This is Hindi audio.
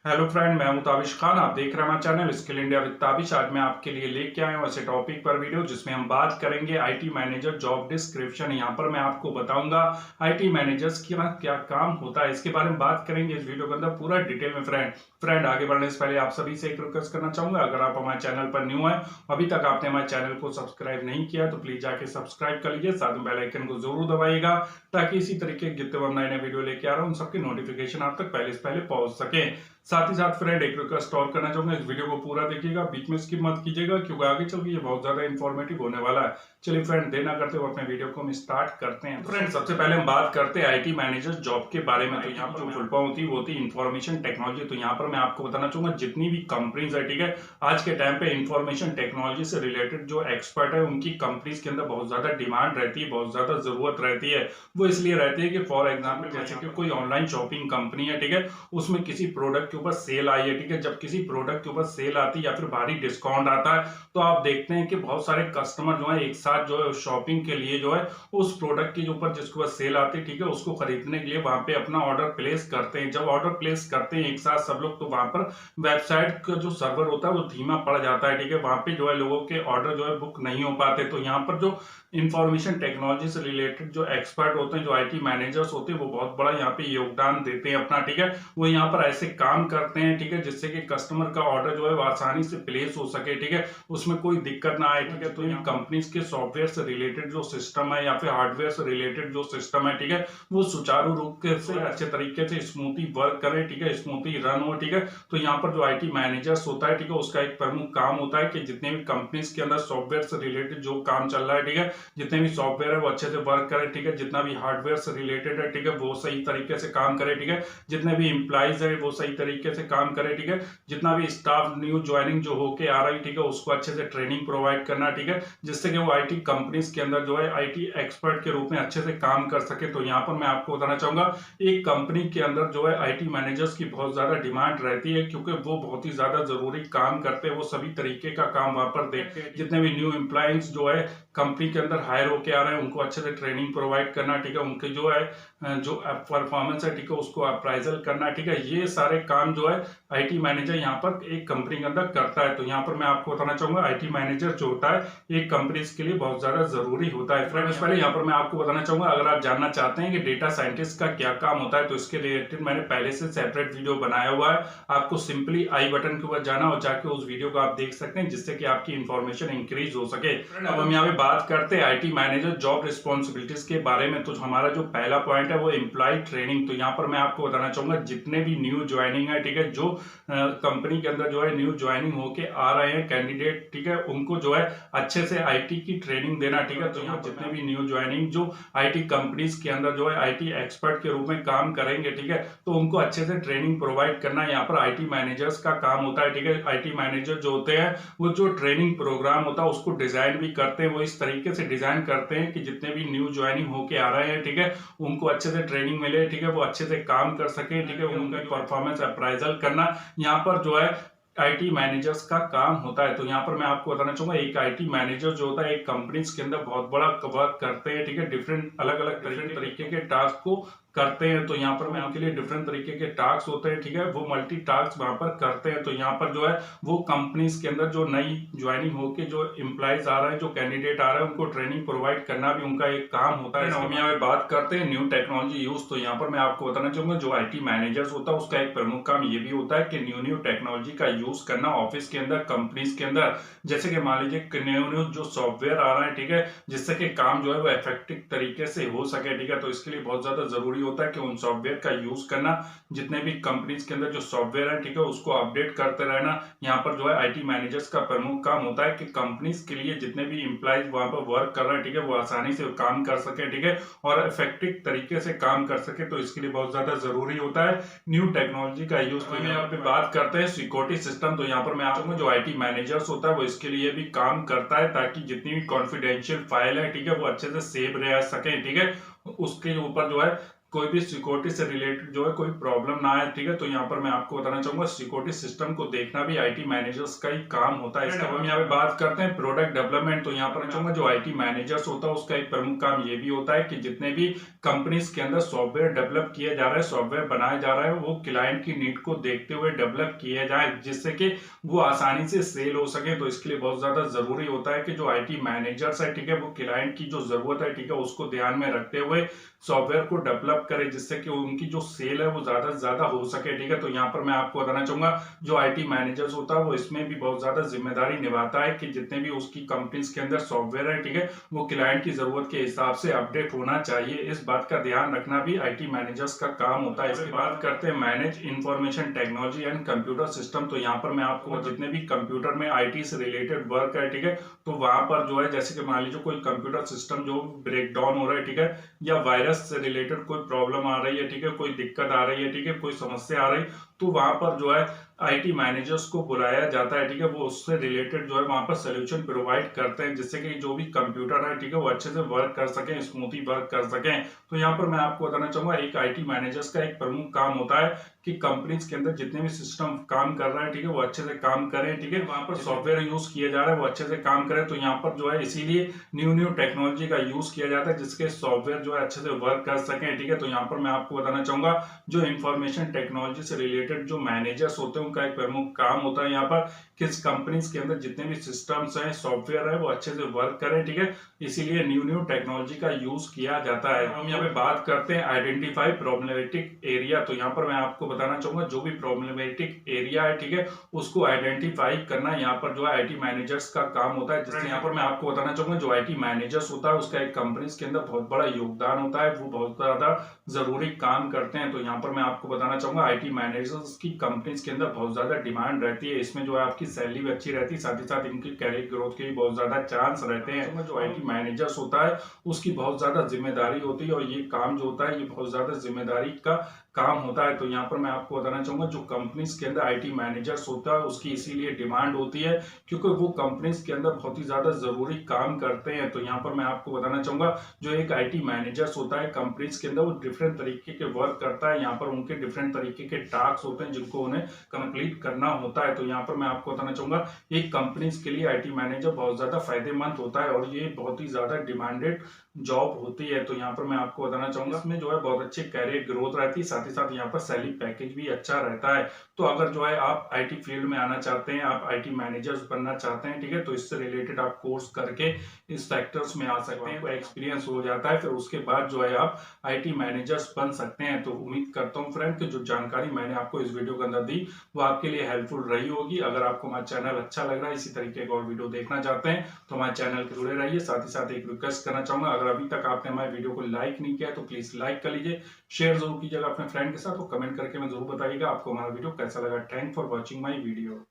हेलो फ्रेंड, मैं हूं ताबिश खान। आप देख रहे हैं हमारा channel skill India with Tabish. आज मैं आपके लिए लेके आया हूं ऐसे टॉपिक पर वीडियो जिसमें हम बात करेंगे आईटी मैनेजर जॉब डिस्क्रिप्शन। यहां पर मैं आपको बताऊंगा आईटी मैनेजर्स की क्या काम होता है, इसके बारे में बात करेंगे इस वीडियो के अंदर पूरा डिटेल में। फ्रेंड आगे बढ़ने से पहले आप सभी से एक रिक्वेस्ट करना चाहूंगा, अगर आप हमारे चैनल पर न्यू है, अभी तक आपने हमारे चैनल को सब्सक्राइब नहीं किया तो प्लीज जाके सब्सक्राइब कर लीजिए, साथ में बेल आइकन को जरूर दबाइएगा ताकि इसी तरीके के जितने हम नए नए वीडियो लेके आ रहा हूँ उन सबकी नोटिफिकेशन आप तक पहले से पहले पहुंच सके। साथ ही साथ फ्रेंड एक रिक्वेस्ट और करना चाहूंगा, इस वीडियो को पूरा देखिएगा, बीच में स्किप मत कीजिएगा क्योंकि आगे चल के ये बहुत ज्यादा इंफॉर्मेटिव होने वाला है। चलिए फ्रेंड देर ना करते हुए अपने वीडियो को हम स्टार्ट करते हैं। फ्रेंड सबसे पहले हम बात करते हैं आईटी मैनेजर जॉब के बारे में। तो यहाँ पर जो फुल फॉर्म होती है वो होती है इंफॉर्मेशन टेक्नोलॉजी। तो यहाँ पर मैं आपको बताना चाहूंगा जितनी भी कंपनीज है, ठीक है, आज के टाइम पे इंफॉर्मेशन टेक्नोलॉजी से रिलेटेड जो एक्सपर्ट है उनकी कंपनीज के अंदर बहुत ज्यादा डिमांड रहती है, बहुत ज्यादा जरूरत रहती है। वो इसलिए रहती है कि फॉर एग्जाम्पल जैसे कि कोई ऑनलाइन शॉपिंग कंपनी है, ठीक है, उसमें किसी प्रोडक्ट के ऊपर सेल आई है, ठीक है, जब किसी प्रोडक्ट के ऊपर सेल आती है या फिर भारी डिस्काउंट आता है तो आप देखते हैं कि बहुत सारे कस्टमर जो है एक साथ जो है शॉपिंग के लिए जो है उस प्रोडक्ट के ऊपर जिसके ऊपर सेल आती है, ठीक है, उसको खरीदने के लिए वहां पे अपना ऑर्डर प्लेस करते हैं। जब ऑर्डर प्लेस करते हैं एक साथ सब लोग तो वहां पर वेबसाइट का जो सर्वर होता है वो धीमा पड़ जाता है, ठीक है, वहां पे जो है लोगों के ऑर्डर जो है बुक नहीं हो पाते। तो यहाँ पर जो इंफॉर्मेशन टेक्नोलॉजी से रिलेटेड जो एक्सपर्ट होते हैं, जो आईटी मैनेजर्स होते हैं, वो बहुत बड़ा यहाँ पे योगदान देते हैं अपना, ठीक है, वो यहाँ पर ऐसे काम करते हैं, ठीक है, जिससे कि कस्टमर का ऑर्डर जो है वो आसानी से प्लेस हो सके, ठीक है, उसमें कोई दिक्कत ना आए, ठीक है। तो इन कंपनीज के सॉफ्टवेयर से रिलेटेड जो सिस्टम है या फिर हार्डवेयर से रिलेटेड जो सिस्टम है, ठीक है, वो सुचारू रूप से अच्छे तरीके से स्मूथली वर्क करे, ठीक है, स्मूथली रन हो, ठीक है। तो यहाँ पर जो आईटी मैनेजर्स होता है, ठीक है, उसका एक प्रमुख काम होता है कि जितने भी कंपनीज के अंदर सॉफ्टवेयर से रिलेटेड जो काम चल रहा है, ठीक है, जितने भी सॉफ्टवेयर है वो अच्छे से वर्क करे, ठीक है, जितना भी हार्डवेयर से रिलेटेड है, ठीक है, वो सही तरीके से काम करे, ठीक है, जितने भी इंप्लॉइज है वो सही तरीके से काम करे, ठीक है, जितना भी स्टाफ न्यू ज्वाइनिंग जो होके आ रही, ठीक है, उसको अच्छे से ट्रेनिंग प्रोवाइड करना, ठीक है, जिससे कि वो आईटी कंपनीज के अंदर जो है आईटी एक्सपर्ट के रूप में अच्छे से काम कर सके। तो यहाँ पर मैं आपको बताना चाहूंगा एक कंपनी के अंदर जो है आईटी मैनेजर्स की बहुत ज्यादा डिमांड रहती है क्योंकि वो बहुत ही ज्यादा जरूरी काम करते हैं, वो सभी तरीके का काम वहां पर देखते हैं। जितने भी न्यू एम्प्लॉइज जो है कंपनी के अंदर हायर होके आ रहे हैं उनको अच्छे से ट्रेनिंग प्रोवाइड करना, ठीक है, उनके जो है जो परफॉर्मेंस है, ठीक है, उसको अप्राइजल करना, ठीक है, ये सारे काम जो है आईटी मैनेजर यहाँ पर एक कंपनी के अंदर करता है। तो यहाँ पर मैं आपको बताना चाहूंगा आईटी मैनेजर जो होता है एक कंपनी के लिए बहुत ज्यादा जरूरी होता है। फ्रेंड्स पहले यहाँ पर मैं आपको बताना चाहूंगा, अगर आप जानना चाहते हैं कि डेटा साइंटिस्ट का क्या काम होता है तो इसके रिलेटेड मैंने पहले से सेपरेट वीडियो बनाया हुआ है। आपको सिंपली आई बटन के ऊपर जाना और जाके उस वीडियो को आप देख सकते हैं जिससे कि आपकी इंफॉर्मेशन इंक्रीज हो सके। अब हम यहाँ पे बात करते हैं आईटी मैनेजर जॉब रिस्पॉन्सिबिलिटीज के बारे में। तो हमारा जो पहला पॉइंट है वो एम्प्लॉय ट्रेनिंग। तो यहाँ पर मैं आपको बताना चाहूंगा जितने भी न्यू ज्वाइनिंग है, ठीक है, जो कंपनी के अंदर जो है न्यू ज्वाइनिंग होके आ रहे हैं कैंडिडेट, ठीक है, उनको जो है अच्छे से आईटी की ट्रेनिंग देना, ठीक है। तो यहाँ जितने भी न्यू ज्वाइनिंग जो आईटी कंपनीज के अंदर जो है आईटी एक्सपर्ट के रूप में काम करेंगे, ठीक है, तो उनको अच्छे से ट्रेनिंग प्रोवाइड करना यहाँ पर आईटी मैनेजर्स का काम होता है, ठीक है। आईटी मैनेजर जो होते हैं वो जो ट्रेनिंग प्रोग्राम होता है उसको डिजाइन भी करते हैं, वो इस तरीके से डिजाइन करते हैं कि जितने भी न्यू ज्वाइनिंग होके आ रहे हैं, ठीक है, उनको अच्छे से ट्रेनिंग मिले, ठीक है, वो अच्छे से काम कर सके, ठीक है, उनका परफॉर्मेंस अप्राइजल करना यहाँ पर जो है आईटी मैनेजर्स का काम होता है। तो यहाँ पर मैं आपको बताना चाहूंगा एक आईटी मैनेजर जो होता है एक कंपनीज के अंदर बहुत बड़ा वर्क करते हैं, ठीक है, डिफरेंट अलग अलग तरीके के टास्क को करते हैं। तो यहाँ पर मैं आपके लिए डिफरेंट तरीके के टास्क होते हैं, ठीक है, वो मल्टी टास्क वहां पर करते हैं। तो यहाँ पर जो है वो कंपनीज के अंदर जो नई ज्वाइनिंग होके जो एम्प्लॉइज आ रहे हैं, जो कैंडिडेट आ रहे हैं, उनको ट्रेनिंग प्रोवाइड करना भी उनका एक काम होता है। हम यहाँ पे बात करते हैं न्यू टेक्नोलॉजी यूज। तो यहाँ पर मैं आपको बताना चाहूंगा जो आईटी मैनेजर्स होता है उसका एक प्रमुख काम ये भी होता है कि न्यू टेक्नोलॉजी का यूज करना ऑफिस के अंदर, कंपनीज के अंदर। जैसे कि मान लीजिए न्यू जो सॉफ्टवेयर आ रहा है, ठीक है, जिससे कि काम जो है वो इफेक्टिव तरीके से हो सके, ठीक है, तो इसके लिए बहुत ज्यादा जरूरी होता है कि उन सॉफ्टवेयर का यूज करना, जितने भी कंपनीज के अंदर जो सॉफ्टवेयर है, ठीक है, उसको अपडेट करते रहना। यहाँ पर जो है आईटी मैनेजर्स का प्रमुख काम होता है कि कंपनीज के लिए जितने भी एम्प्लॉइज वहां पर वर्क कर रहे हैं, ठीक है, वो आसानी से काम कर सके, ठीक है, और इफेक्टिव तरीके से काम कर सके। तो इसके लिए बहुत ज्यादा जरूरी होता है न्यू टेक्नोलॉजी का यूज। तो यहाँ पे बात करते हैं सिक्योरिटी सिस्टम। तो यहाँ पर मैं आपको जो आईटी मैनेजर्स होता है वो इसके लिए भी काम करता है ताकि जितनी भी कॉन्फिडेंशियल फाइल है, ठीक है, वो अच्छे से सेव रह सके, ठीक है, उसके ऊपर जो है कोई भी सिक्योरिटी से रिलेटेड जो है कोई प्रॉब्लम ना आए, ठीक है। तो यहाँ पर मैं आपको बताना चाहूंगा सिक्योरिटी सिस्टम को देखना भी आईटी मैनेजर्स का ही काम होता है। इसके हम यहाँ पे बात करते हैं प्रोडक्ट डेवलपमेंट, तो यहाँ पर मैं चाहूंगा जो आईटी मैनेजर्स होता है उसका एक प्रमुख काम ये भी होता है कि जितने भी कंपनीज के अंदर सॉफ्टवेयर डेवलप किए जा रहे हैं, सॉफ्टवेयर बनाए जा रहे हैं, वो क्लाइंट की नीड को देखते हुए डेवलप किए जाए जिससे कि वो आसानी से सेल हो सके। तो इसके लिए बहुत ज्यादा जरूरी होता है कि जो आईटी मैनेजर्स है, ठीक है, वो क्लाइंट की जो जरूरत है, ठीक है, उसको ध्यान में रखते हुए सॉफ्टवेयर को डेवलप करे जिससे कि उनकी जो सेल है वो ज्यादा से ज्यादा हो सके, ठीक है। तो यहाँ पर मैं आपको बताना चाहूंगा जो आईटी मैनेजर्स होता है वो इसमें भी बहुत ज्यादा जिम्मेदारी निभाता है कि जितने भी उसकी कंपनीज के अंदर सॉफ्टवेयर है, ठीक है, वो क्लाइंट की जरूरत के हिसाब से अपडेट होना चाहिए। इस बात का ध्यान रखना भी आईटी मैनेजर्स का काम होता है। इसके बाद करते हैं manage information technology and computer system. तो यहाँ पर मैं आपको जितने भी कंप्यूटर में आईटी से रिलेटेड वर्क है, ठीक है, तो वहां पर जो है जैसे कि मान लीजिए कोई कंप्यूटर सिस्टम जो ब्रेक डाउन हो रहा है, ठीक है, या वायरस से रिलेटेड कोई प्रॉब्लम आ रही है, ठीक है, कोई दिक्कत आ रही है, ठीक है, कोई समस्या आ रही, तो वहां पर जो है आईटी मैनेजर्स को बुलाया जाता है, ठीक है, वो उससे रिलेटेड जो है वहां पर सोल्यूशन प्रोवाइड करते हैं जिससे कि जो भी कंप्यूटर है, ठीक है, वो अच्छे से वर्क कर सके, स्मूथली वर्क कर सके। तो यहाँ पर मैं आपको बताना चाहूंगा एक आईटी मैनेजर्स का एक प्रमुख काम होता है कि कंपनीज के अंदर जितने भी सिस्टम काम कर रहा है, ठीक है, वो अच्छे से काम करें, ठीक है, वहां पर सॉफ्टवेयर यूज किया जा रहा है वो अच्छे से काम करे। तो यहाँ पर जो है इसीलिए न्यू टेक्नोलॉजी का यूज किया जाता है जिसके सॉफ्टवेयर जो है अच्छे से वर्क कर सके, ठीक है। तो यहाँ पर मैं आपको बताना चाहूंगा जो इंफॉर्मेशन टेक्नोलॉजी से रिलेटेड जो मैनेजर्स होते हैं उनका एक प्रमुख काम होता है यहाँ पर किस कंपनीज के अंदर जितने भी सिस्टम्स हैं, सॉफ्टवेयर है, वो अच्छे से वर्क करें, ठीक है, इसीलिए न्यू टेक्नोलॉजी का यूज किया जाता है। हम यहाँ पे बात करते हैं आइडेंटिफाई प्रॉब्लमेटिक एरिया। तो यहाँ पर मैं आपको बताना चाहूंगा जो भी प्रॉब्लमेटिक एरिया है, ठीक है, उसको आइडेंटिफाई करना यहाँ पर जो है आईटी मैनेजर्स का काम होता है। जिससे यहाँ पर मैं आपको बताना चाहूंगा जो आईटी मैनेजर्स होता है उसका एक कंपनीज के अंदर बहुत बड़ा योगदान होता है, वो बहुत ज्यादा जरूरी काम करते हैं। तो यहाँ पर मैं आपको बताना चाहूंगा आईटी मैनेजर्स की कंपनीज के अंदर बहुत ज्यादा डिमांड रहती है, इसमें जो है आपकी सैलरी भी अच्छी रहती है, साथ ही साथ इनकी कैरियर ग्रोथ के भी बहुत ज्यादा चांस रहते हैं। जो आईटी मैनेजर्स होता है उसकी बहुत ज्यादा जिम्मेदारी होती है और ये काम जो होता है ये बहुत ज्यादा जिम्मेदारी का काम होता है। तो यहाँ पर मैं आपको बताना चाहूंगा जो कंपनीज के अंदर आईटी मैनेजर्स होता है उसकी इसीलिए डिमांड होती है क्योंकि वो कंपनीज के अंदर बहुत ही ज्यादा जरूरी काम करते हैं। तो यहाँ पर मैं आपको बताना चाहूंगा जो एक आईटी मैनेजर्स होता है कंपनीज के अंदर वो डिफरेंट तरीके के वर्क करता है, यहाँ पर उनके डिफरेंट तरीके के टास्क होते हैं जिनको उन्हें कंप्लीट करना होता है। तो यहाँ पर मैं आपको बताना चाहूंगा एक कंपनीज के लिए आईटी मैनेजर बहुत ज्यादा फायदेमंद होता है और ये बहुत ही ज्यादा डिमांडेड जॉब होती है। तो यहाँ पर मैं आपको बताना चाहूंगा इसमें जो है बहुत अच्छी कैरियर ग्रोथ रहती है, साथ ही साथ यहाँ पर सैलरी पैकेज भी अच्छा रहता है। तो अगर जो है आप आईटी फील्ड में आना चाहते हैं, आप आईटी मैनेजर्स बनना चाहते हैं, ठीक है, तो इससे रिलेटेड आप कोर्स करके इस सेक्टर्स में आ सकते हैं, एक्सपीरियंस हो जाता है, फिर उसके बाद जो है आप आईटी मैनेजर्स बन सकते हैं। तो उम्मीद करता हूँ फ्रेंड कि जो जानकारी मैंने आपको इस वीडियो के अंदर दी वो आपके लिए हेल्पफुल रही होगी। अगर आपको हमारा चैनल अच्छा लग रहा है, इसी तरीके का और वीडियो देखना चाहते हैं तो हमारे चैनल के जुड़े रहिए। साथ ही साथ एक रिक्वेस्ट करना चाहूंगा अगर अभी तक आपने हमारे वीडियो को लाइक नहीं किया तो प्लीज लाइक कर लीजिए, शेयर जरूर कीजिएगा अपने फ्रेंड के साथ, तो कमेंट करके मैं जरूर बताइएगा आपको हमारा वीडियो कैसा लगा। Thank for watching my video.